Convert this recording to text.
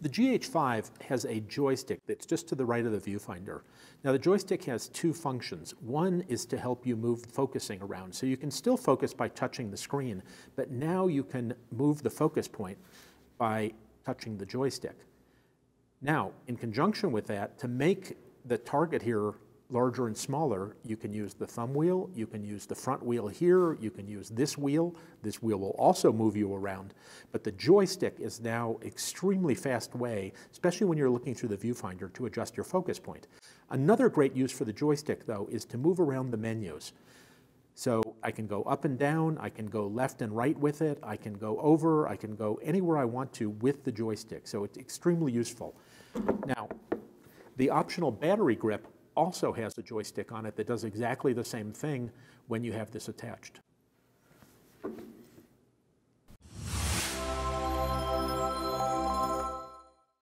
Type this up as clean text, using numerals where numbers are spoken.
The GH5 has a joystick that's just to the right of the viewfinder. Now the joystick has two functions. One is to help you move focusing around. So you can still focus by touching the screen, but now you can move the focus point by touching the joystick. Now, in conjunction with that, to make the target here larger and smaller, you can use the thumb wheel, you can use the front wheel here, you can use this wheel. This wheel will also move you around. But the joystick is now an extremely fast way, especially when you're looking through the viewfinder, to adjust your focus point. Another great use for the joystick, though, is to move around the menus. So I can go up and down, I can go left and right with it, I can go over, I can go anywhere I want to with the joystick. So it's extremely useful. Now, the optional battery grip also has a joystick on it that does exactly the same thing when you have this attached.